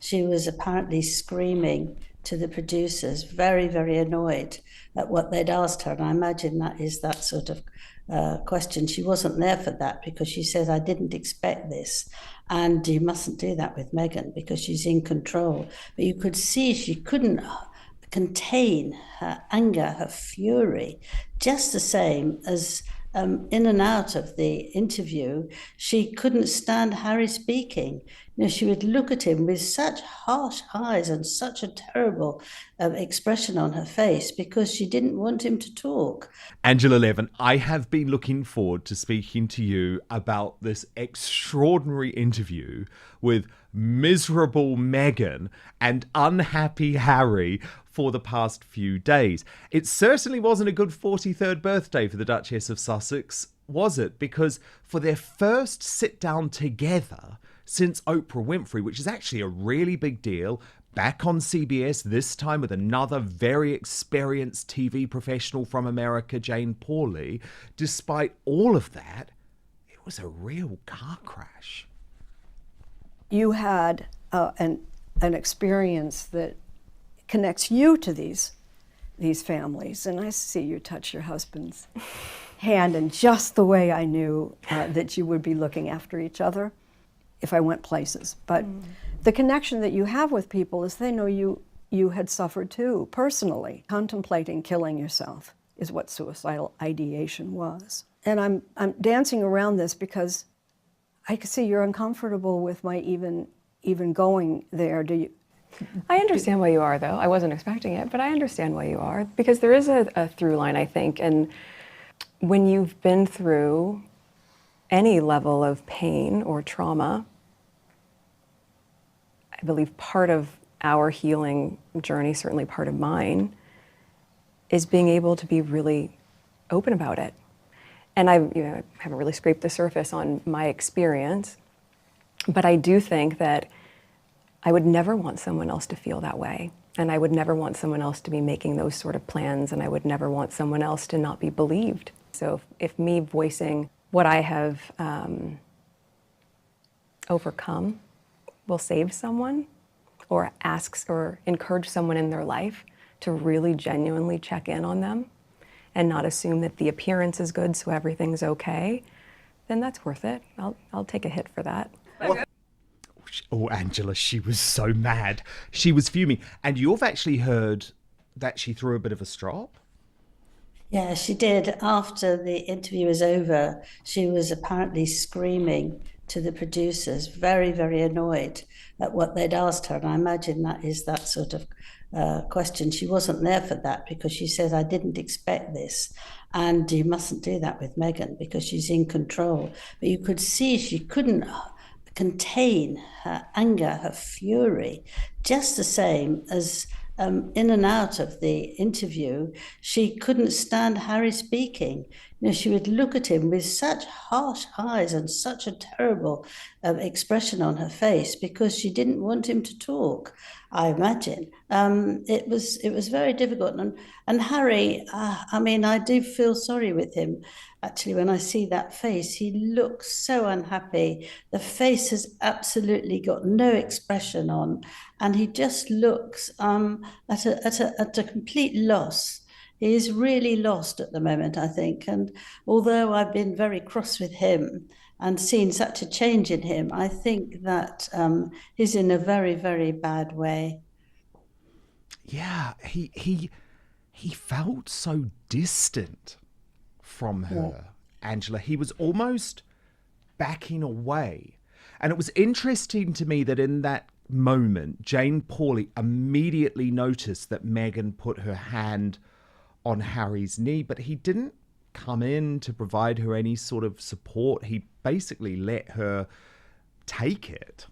she was apparently screaming to the producers, very, very annoyed at what they'd asked her. And I imagine that is that sort of question. She wasn't there for that because she said, I didn't expect this. And you mustn't do that with Meghan because she's in control. But you could see she couldn't contain her anger, her fury, just the same as in and out of the interview, she couldn't stand Harry speaking. She would look at him with such harsh eyes and such a terrible expression on her face because she didn't want him to talk. Angela Levin, I have been looking forward to speaking to you about this extraordinary interview with miserable Meghan and unhappy Harry for the past few days. It certainly wasn't a good 43rd birthday for the Duchess of Sussex, was it? Because for their first sit down together since Oprah Winfrey, which is actually a really big deal, back on CBS, this time with another very experienced TV professional from America, Jane Pauley, despite all of that, it was a real car crash. You had an experience that connects you to these families. And I see you touch your husband's hand in just the way I knew that you would be looking after each other if I went places. But the connection that you have with people is they know you had suffered too, personally. Contemplating killing yourself is what suicidal ideation was. And I'm dancing around this because I can see you're uncomfortable with my even going there. Do you? I understand why you are, though. I wasn't expecting it, but I understand why you are, because there is a through line, I think. And when you've been through any level of pain or trauma, I believe part of our healing journey, certainly part of mine, is being able to be really open about it. And I haven't really scraped the surface on my experience, but I do think that I would never want someone else to feel that way. And I would never want someone else to be making those sort of plans. And I would never want someone else to not be believed. So if me voicing what I have overcome will save someone or asks or encourage someone in their life to really genuinely check in on them and not assume that the appearance is good so everything's okay, then that's worth it. I'll take a hit for that. Oh, Angela, she was so mad. She was fuming. And you've actually heard that she threw a bit of a strop? Yeah, she did. After the interview was over, she was apparently screaming to the producers, very, very annoyed at what they'd asked her. And I imagine that is that sort of question. She wasn't there for that because she said, I didn't expect this. And you mustn't do that with Meghan because she's in control. But you could see she couldn't contain her anger, her fury, just the same as in and out of the interview, she couldn't stand Harry speaking. She would look at him with such harsh eyes and such a terrible expression on her face because she didn't want him to talk. I imagine it was very difficult. And Harry, I do feel sorry with him. Actually, when I see that face, he looks so unhappy. The face has absolutely got no expression on, and he just looks at a complete loss. He is really lost at the moment, I think. And although I've been very cross with him and seen such a change in him, I think that he's in a very, very bad way. Yeah, he felt so distant from her, Angela. He was almost backing away. And it was interesting to me that in that moment, Jane Pauley immediately noticed that Meghan put her hand on Harry's knee, but he didn't come in to provide her any sort of support. He basically let her take it.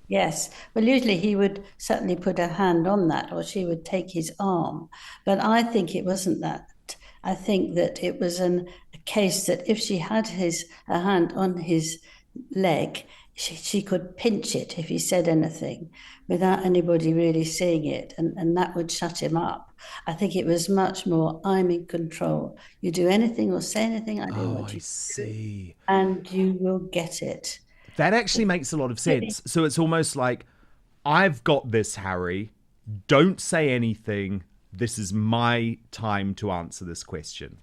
Yes. Well, usually he would certainly put a hand on that, or she would take his arm. But I think it wasn't that. I think that it was a case that if she had her hand on his leg, she could pinch it if he said anything without anybody really seeing it, and that would shut him up. I think it was much more, I'm in control. You do anything or say anything, I do what you see. And you will get it. That actually makes a lot of sense. So it's almost like I've got this, Harry. Don't say anything. This is my time to answer this question.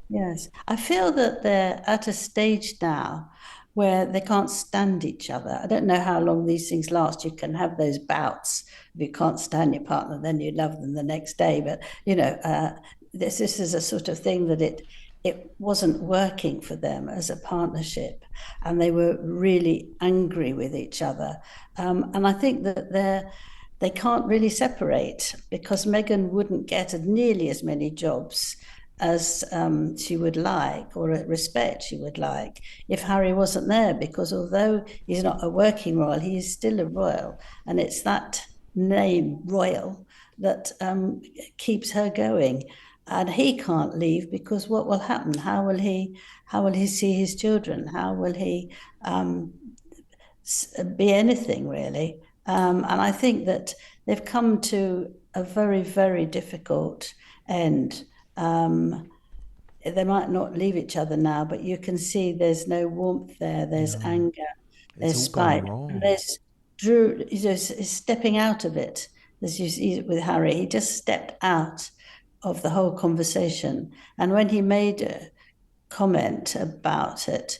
Yes, I feel that they're at a stage now where they can't stand each other. I don't know how long these things last. You can have those bouts. If you can't stand your partner, then you love them the next day. But this is a sort of thing that it wasn't working for them as a partnership, and they were really angry with each other. And I think that they can't really separate because Meghan wouldn't get nearly as many jobs as she would like, or respect she would like, if Harry wasn't there, because although he's not a working royal, he is still a royal, and it's that name royal that keeps her going. And he can't leave because what will happen? How will he see his children? How will he be anything really? And I think that they've come to a very, very difficult end. They might not leave each other now, but you can see there's no warmth there. There's anger, there's It's all gone spite, wrong. and there's Drew is stepping out of it. As you see with Harry, he just stepped out of the whole conversation. And when he made a comment about it,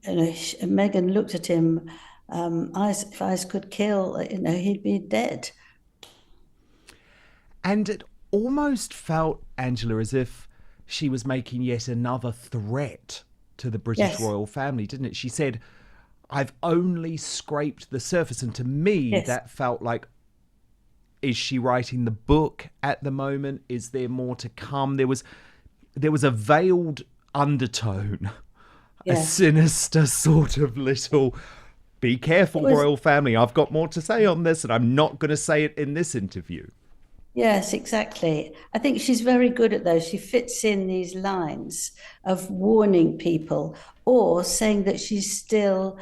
Meghan looked at him. If eyes could kill, he'd be dead. And it almost felt, Angela, as if she was making yet another threat to the British Yes. royal family, didn't it? She said, I've only scraped the surface. And to me, Yes. that felt like, is she writing the book at the moment? Is there more to come? There was a veiled undertone, a Yes. sinister sort of little, be careful, royal family. I've got more to say on this, and I'm not going to say it in this interview. Yes, exactly. I think she's very good at those. She fits in these lines of warning people or saying that she's still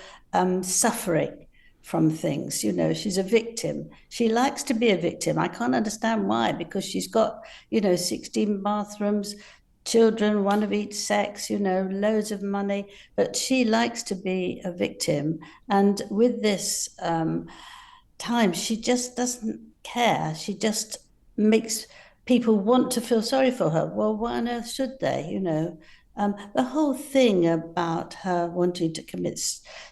suffering from things. She's a victim. She likes to be a victim. I can't understand why, because she's got, 16 bathrooms, children, one of each sex, loads of money, but she likes to be a victim. And with this time, she just doesn't care. She just makes people want to feel sorry for her. Well, why on earth should they? The whole thing about her wanting to commit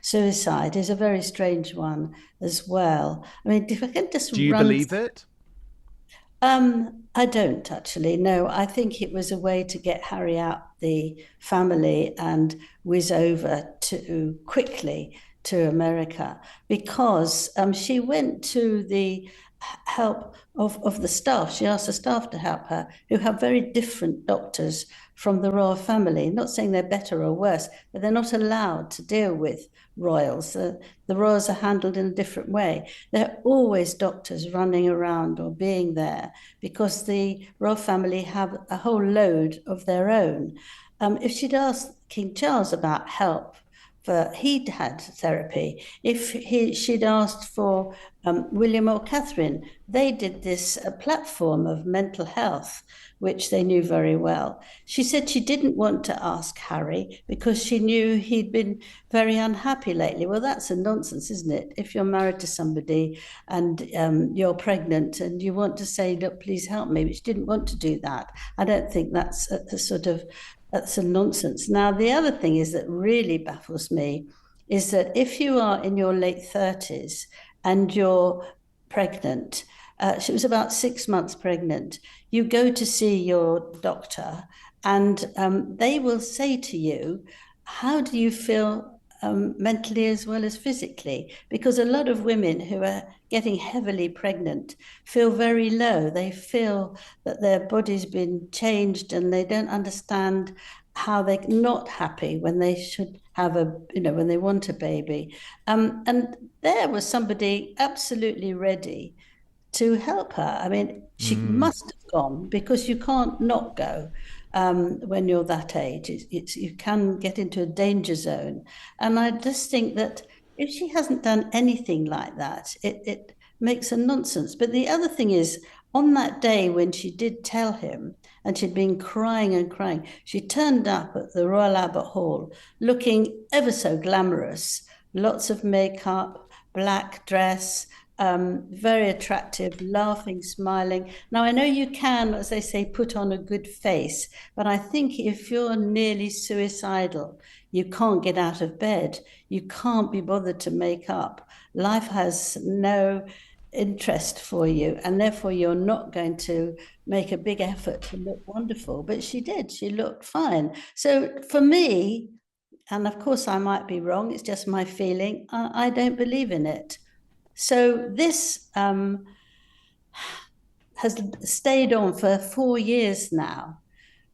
suicide is a very strange one as well. I mean, if I can just Do you believe it? I don't actually. No, I think it was a way to get Harry out the family and whiz over to quickly to America, because she went to the help of the staff. She asked the staff to help her, who have very different doctors from the royal family. Not saying they're better or worse, but they're not allowed to deal with royals. The royals are handled in a different way. There are always doctors running around or being there because the royal family have a whole load of their own. If she'd asked King Charles about help, he'd had therapy. If she'd asked for William or Catherine, they did this platform of mental health, which they knew very well. She said she didn't want to ask Harry because she knew he'd been very unhappy lately. Well, that's a nonsense, isn't it? If you're married to somebody and you're pregnant and you want to say, look, please help me, but she didn't want to do that. I don't think that's that's a nonsense. Now, the other thing is that really baffles me is that if you are in your late 30s and you're pregnant, she was about 6 months pregnant, you go to see your doctor and they will say to you, how do you feel mentally as well as physically? Because a lot of women who are getting heavily pregnant feel very low. They feel that their body's been changed and they don't understand how they're not happy when they should have when they want a baby. And there was somebody absolutely ready to help her. I mean, she must have gone because you can't not go when you're that age. You can get into a danger zone. And I just think that if she hasn't done anything like that, it makes a nonsense. But the other thing is, on that day when she did tell him, and she'd been crying and crying, she turned up at the Royal Albert Hall looking ever so glamorous, lots of makeup, black dress, very attractive, laughing, smiling. Now, I know you can, as they say, put on a good face, but I think if you're nearly suicidal, you can't get out of bed, you can't be bothered to make up. Life has no interest for you, and therefore you're not going to make a big effort to look wonderful. But she did, she looked fine. So for me, and of course I might be wrong, it's just my feeling, I don't believe in it. So this has stayed on for 4 years now.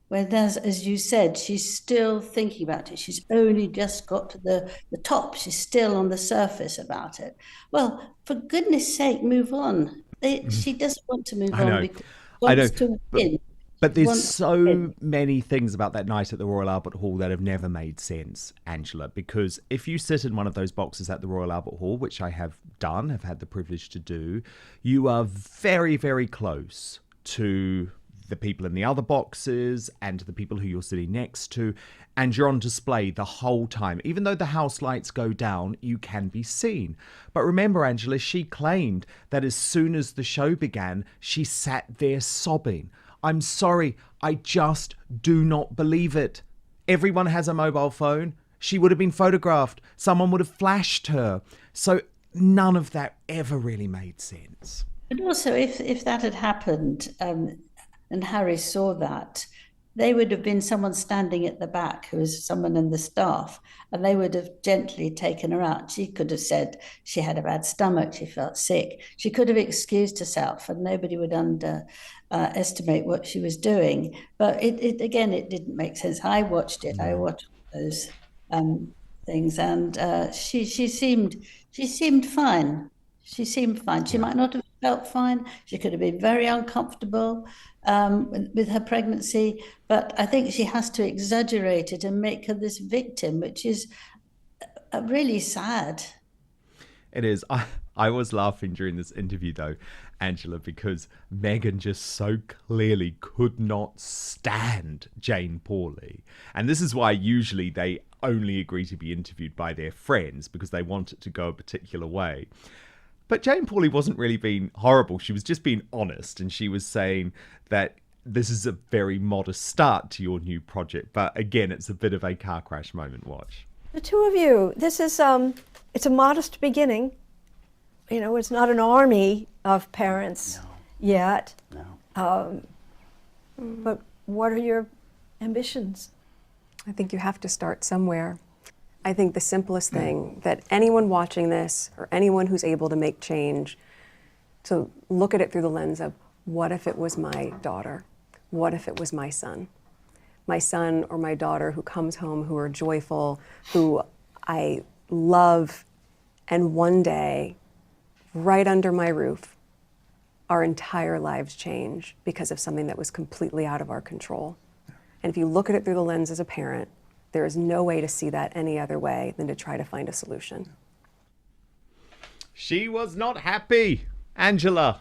Whereas, as you said, she's still thinking about it. She's only just got to the top. She's still on the surface about it. Well, for goodness sake, move on. She doesn't want to move I on know. because she I know. wants to win. But She there's wants to so win. many things about that night at the Royal Albert Hall that have never made sense, Angela, because if you sit in one of those boxes at the Royal Albert Hall, which I have done, have had the privilege to do, you are very, very close to the people in the other boxes and the people who you're sitting next to, and you're on display the whole time. Even though the house lights go down, you can be seen. But remember, Angela, she claimed that as soon as the show began, she sat there sobbing. I'm sorry, I just do not believe it. Everyone has a mobile phone. She would have been photographed. Someone would have flashed her. So none of that ever really made sense. But also, if that had happened, and Harry saw that, they would have been someone standing at the back who was someone in the staff, and they would have gently taken her out. She could have said she had a bad stomach, she felt sick. She could have excused herself, and nobody would estimate what she was doing. But it didn't make sense. I watched it. I watched those things, and she seemed fine. She seemed fine. She might not have felt fine. She could have been very uncomfortable with her pregnancy, but I think she has to exaggerate it and make her this victim, which is really sad. It is. I was laughing during this interview, though, Angela, because Meghan just so clearly could not stand Jane Pauley. And this is why usually they only agree to be interviewed by their friends, because they want it to go a particular way. But Jane Pauley wasn't really being horrible. She was just being honest. And she was saying that this is a very modest start to your new project. But again, it's a bit of a car crash moment. Watch. The two of you, this is, it's a modest beginning. You know, it's not an army of parents yet. No. But what are your ambitions? I think you have to start somewhere. I think the simplest thing that anyone watching this or anyone who's able to make change, to look at it through the lens of, what if it was my daughter? What if it was my son? My son or my daughter who comes home, who are joyful, who I love, and one day, right under my roof, our entire lives change because of something that was completely out of our control. And if you look at it through the lens as a parent, there is no way to see that any other way than to try to find a solution. She was not happy, Angela.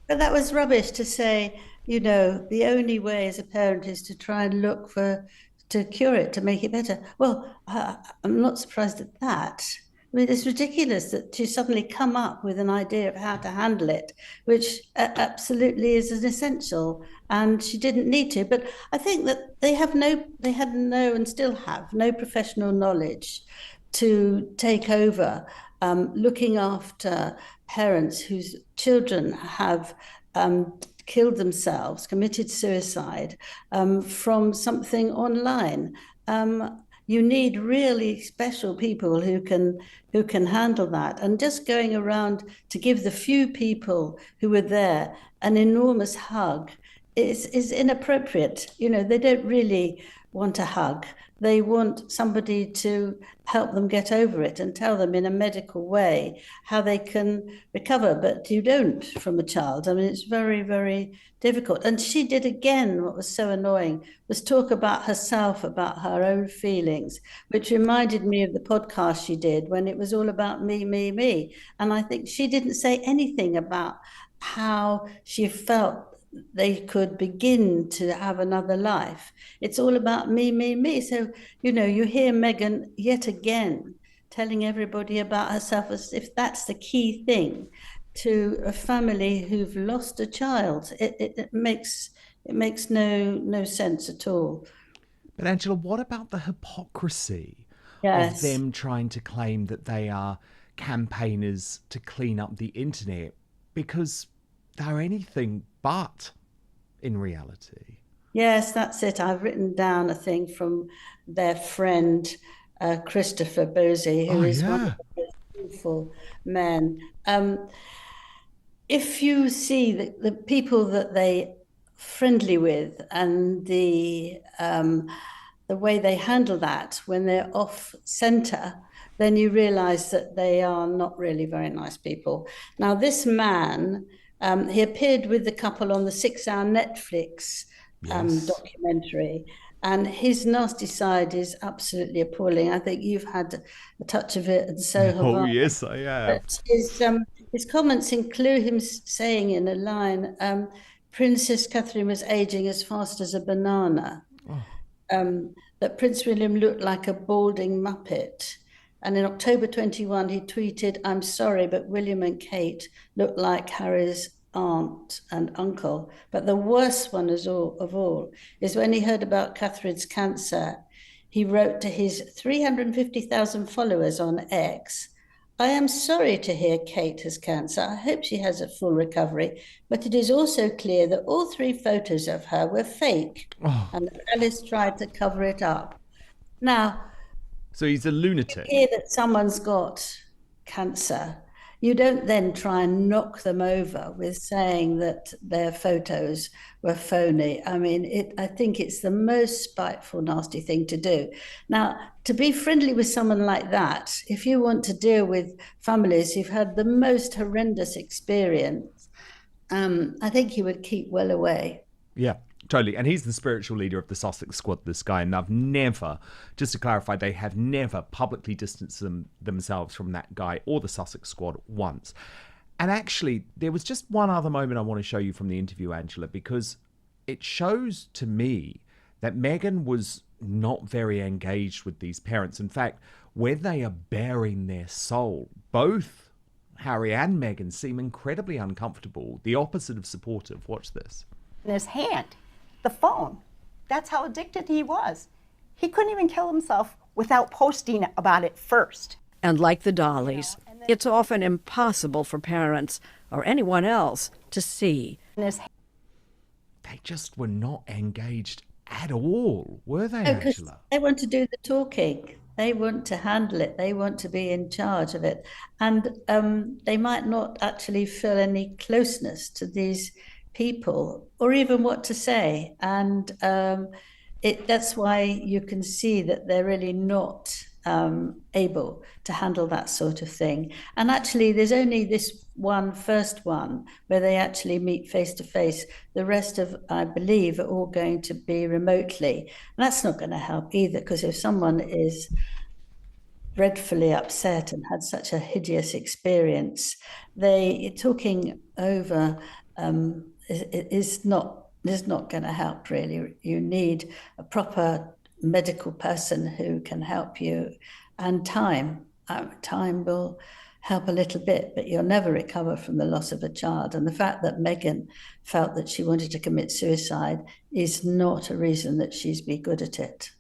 But that was rubbish to say, you know, the only way as a parent is to try and look to cure it, to make it better. Well, I'm not surprised at that. I mean, it's ridiculous that she suddenly come up with an idea of how to handle it, which absolutely is an essential, and she didn't need to. But I think that they had no, and still have no professional knowledge to take over looking after parents whose children have killed themselves, committed suicide from something online. You need really special people who can handle that. And just going around to give the few people who were there an enormous hug is inappropriate. You know, they don't really want a hug. They want somebody to help them get over it and tell them in a medical way how they can recover. But you don't from a child. I mean, it's very, very difficult. And she did again, what was so annoying, was talk about herself, about her own feelings, which reminded me of the podcast she did when it was all about me, me, me. And I think she didn't say anything about how she felt they could begin to have another life. It's all about me, me, me. So, you know, you hear Meghan yet again telling everybody about herself as if that's the key thing. to a family who've lost a child. It makes no sense at all. But Angela, what about the hypocrisy of Yes. them trying to claim that they are campaigners to clean up the internet because they're anything but in reality? Yes, that's it. I've written down a thing from their friend Christopher Bosie, who Oh, is one of yeah. the most beautiful men. If you see the people that they friendly with and the way they handle that when they're off center, then you realize that they are not really very nice people. Now, this man, he appeared with the couple on the 6-hour Netflix Yes. documentary, and his nasty side is absolutely appalling. I think you've had a touch of it, and so have Oh, I. yes, I have. But his comments include him saying in a line, Princess Catherine was aging as fast as a banana, that Prince William looked like a balding Muppet. And in October 21, he tweeted, I'm sorry, but William and Kate look like Harry's aunt and uncle. But the worst one of all is when he heard about Catherine's cancer, he wrote to his 350,000 followers on X, I am sorry to hear Kate has cancer. I hope she has a full recovery, but it is also clear that all 3 photos of her were fake Oh, and that Alice tried to cover it up. Now, so he's a lunatic. hear that someone's got cancer, you don't then try and knock them over with saying that their photos were phony. I mean, I think it's the most spiteful, nasty thing to do. Now, to be friendly with someone like that, if you want to deal with families who've had the most horrendous experience, I think you would keep well away. Yeah, totally. And he's the spiritual leader of the Sussex squad, this guy. And they've never, just to clarify, they have never publicly distanced themselves from that guy or the Sussex squad once. And actually, there was just one other moment I want to show you from the interview, Angela, because it shows to me that Meghan was not very engaged with these parents. In fact, when they are bearing their soul, both Harry and Meghan seem incredibly uncomfortable, the opposite of supportive. Watch this. In his hand, the phone. That's how addicted he was. He couldn't even kill himself without posting about it first. And like the Dollies, it's often impossible for parents or anyone else to see. In his They just were not engaged at all, were they, No, because Angela? they want to do the talking. They want to handle it. They want to be in charge of it. And they might not actually feel any closeness to these people or even what to say. And that's why you can see that they're really not able to handle that sort of thing. And actually, there's only this first one where they actually meet face to face. The rest of, I believe, are all going to be remotely. And that's not going to help either, because if someone is dreadfully upset and had such a hideous experience, talking over is not going to help, really. You need a proper medical person who can help you, and time will help a little bit, but you'll never recover from the loss of a child. And the fact that Meghan felt that she wanted to commit suicide is not a reason that she's be good at it.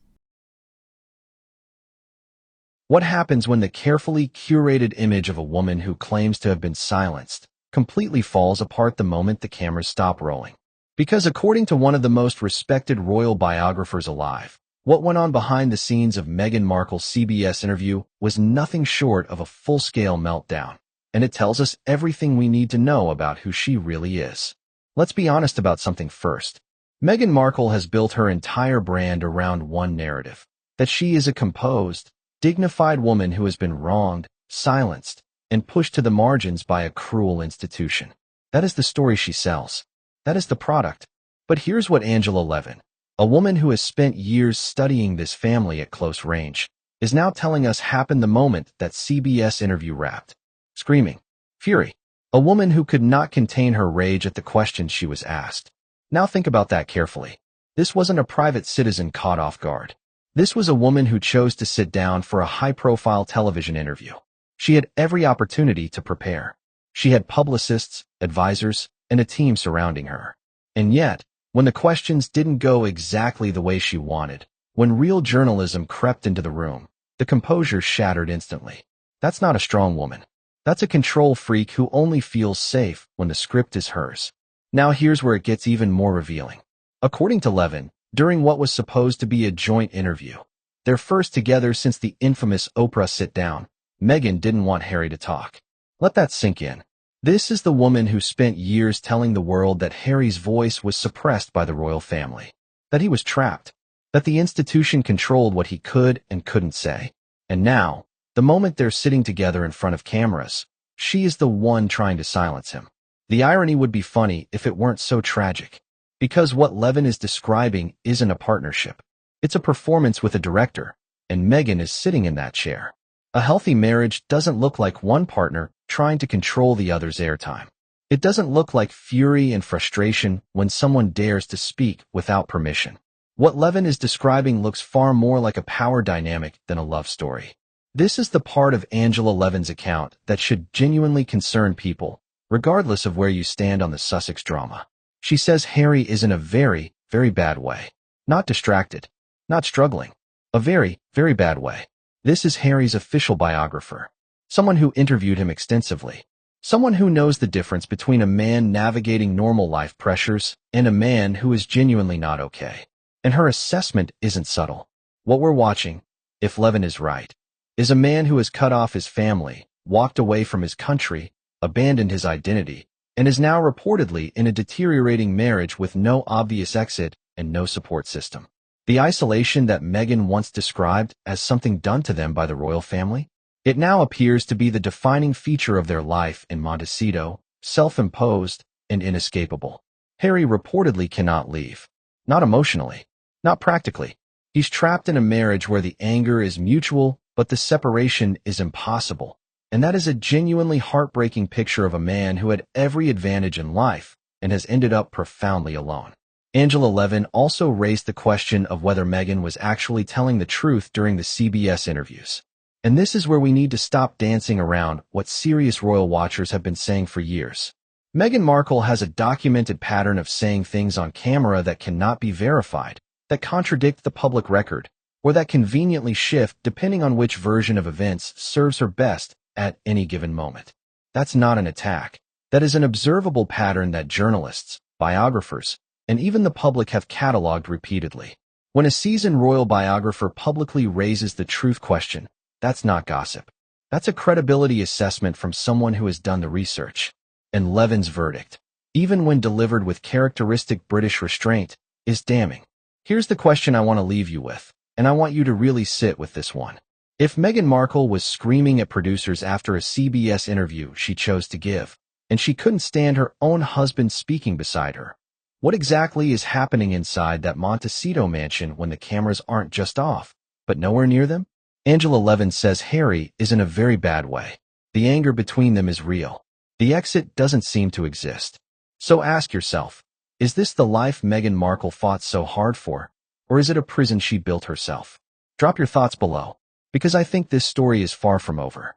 What happens when the carefully curated image of a woman who claims to have been silenced completely falls apart the moment the cameras stop rolling? Because according to one of the most respected royal biographers alive, what went on behind the scenes of Meghan Markle's CBS interview was nothing short of a full-scale meltdown, and it tells us everything we need to know about who she really is. Let's be honest about something first. Meghan Markle has built her entire brand around one narrative, that she is a composed, dignified woman who has been wronged, silenced, and pushed to the margins by a cruel institution. That is the story she sells. That is the product. But here's what Angela Levin, a woman who has spent years studying this family at close range, is now telling us happened the moment that CBS interview wrapped. Screaming. Fury. A woman who could not contain her rage at the questions she was asked. Now think about that carefully. This wasn't a private citizen caught off guard. This was a woman who chose to sit down for a high-profile television interview. She had every opportunity to prepare. She had publicists, advisors, and a team surrounding her. And yet, when the questions didn't go exactly the way she wanted, when real journalism crept into the room, the composure shattered instantly. That's not a strong woman. That's a control freak who only feels safe when the script is hers. Now here's where it gets even more revealing. According to Levin, during what was supposed to be a joint interview, their first together since the infamous Oprah sit-down, Meghan didn't want Harry to talk. Let that sink in. This is the woman who spent years telling the world that Harry's voice was suppressed by the royal family, that he was trapped, that the institution controlled what he could and couldn't say. And now, the moment they're sitting together in front of cameras, she is the one trying to silence him. The irony would be funny if it weren't so tragic. Because what Levin is describing isn't a partnership. It's a performance with a director, and Meghan is sitting in that chair. A healthy marriage doesn't look like one partner trying to control the other's airtime. It doesn't look like fury and frustration when someone dares to speak without permission. What Levin is describing looks far more like a power dynamic than a love story. This is the part of Angela Levin's account that should genuinely concern people, regardless of where you stand on the Sussex drama. She says Harry is in a very, very bad way. Not distracted. Not struggling. A very, very bad way. This is Harry's official biographer. Someone who interviewed him extensively. Someone who knows the difference between a man navigating normal life pressures and a man who is genuinely not okay. And her assessment isn't subtle. What we're watching, if Levin is right, is a man who has cut off his family, walked away from his country, abandoned his identity, and is now reportedly in a deteriorating marriage with no obvious exit and no support system. The isolation that Meghan once described as something done to them by the royal family, it now appears to be the defining feature of their life in Montecito, self-imposed and inescapable. Harry reportedly cannot leave. Not emotionally. Not practically. He's trapped in a marriage where the anger is mutual, but the separation is impossible. And that is a genuinely heartbreaking picture of a man who had every advantage in life and has ended up profoundly alone. Angela Levin also raised the question of whether Meghan was actually telling the truth during the CBS interviews. And this is where we need to stop dancing around what serious royal watchers have been saying for years. Meghan Markle has a documented pattern of saying things on camera that cannot be verified, that contradict the public record, or that conveniently shift depending on which version of events serves her best at any given moment. That's not an attack. That is an observable pattern that journalists, biographers, and even the public have cataloged repeatedly. When a seasoned royal biographer publicly raises the truth question, that's not gossip. That's a credibility assessment from someone who has done the research. And Levin's verdict, even when delivered with characteristic British restraint, is damning. Here's the question I want to leave you with, and I want you to really sit with this one. If Meghan Markle was screaming at producers after a CBS interview she chose to give, and she couldn't stand her own husband speaking beside her, what exactly is happening inside that Montecito mansion when the cameras aren't just off, but nowhere near them? Angela Levin says Harry is in a very bad way. The anger between them is real. The exit doesn't seem to exist. So ask yourself, is this the life Meghan Markle fought so hard for, or is it a prison she built herself? Drop your thoughts below, because I think this story is far from over.